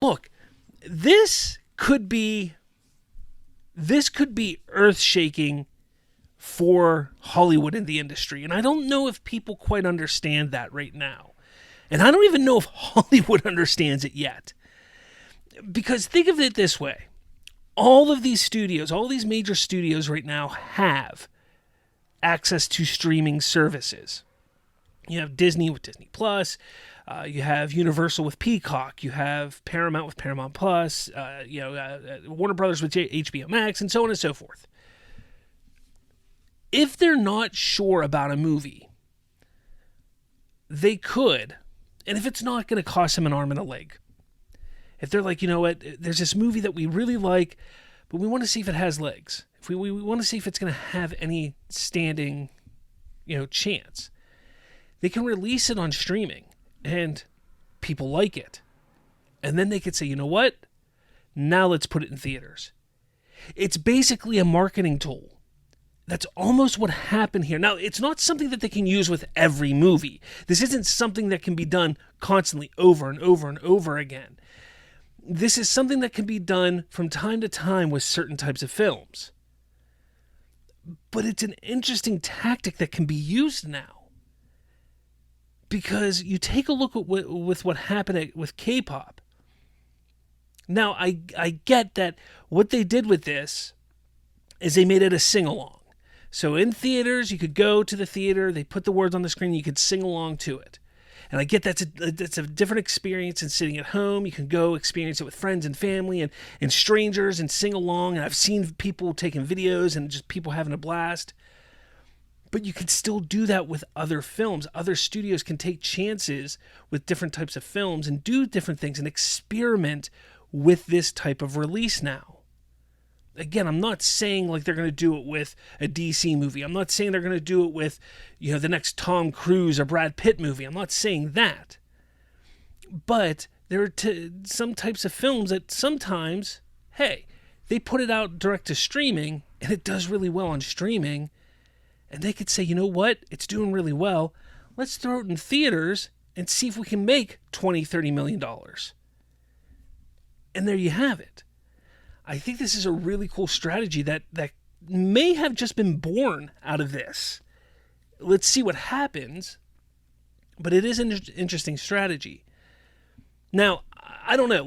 Look, this could be earth-shaking for Hollywood and the industry. And I don't know if people quite understand that right now. And I don't even know if Hollywood understands it yet. Because think of it this way. All of these studios, all these major studios right now have access to streaming services. You have Disney with Disney Plus. You have Universal with Peacock. You have Paramount with Paramount Plus. Warner Brothers with HBO Max, and so on and so forth. If they're not sure about a movie, they could, and if it's not going to cost them an arm and a leg, if they're like, you know what, there's this movie that we really like, but we want to see if it has legs. If we want to see if it's going to have any standing, chance. They can release it on streaming, and people like it. And then they could say, you know what? Now let's put it in theaters. It's basically a marketing tool. That's almost what happened here. Now, it's not something that they can use with every movie. This isn't something that can be done constantly over and over and over again. This is something that can be done from time to time with certain types of films. But it's an interesting tactic that can be used now. Because you take a look at what happened with K-pop. Now, I get that what they did with this is they made it a sing-along. So in theaters, you could go to the theater, they put the words on the screen, you could sing along to it. And I get that's a different experience than sitting at home. You can go experience it with friends and family and strangers and sing along. And I've seen people taking videos and just people having a blast. But you can still do that with other films. Other studios can take chances with different types of films and do different things and experiment with this type of release now. Again, I'm not saying like they're going to do it with a DC movie. I'm not saying they're going to do it with, the next Tom Cruise or Brad Pitt movie. I'm not saying that. But there are some types of films that sometimes, hey, they put it out direct to streaming and it does really well on streaming. And they could say, you know what? It's doing really well. Let's throw it in theaters and see if we can make $20, $30 million. And there you have it. I think this is a really cool strategy that may have just been born out of this. Let's see what happens. But it is an interesting strategy. Now, I don't know.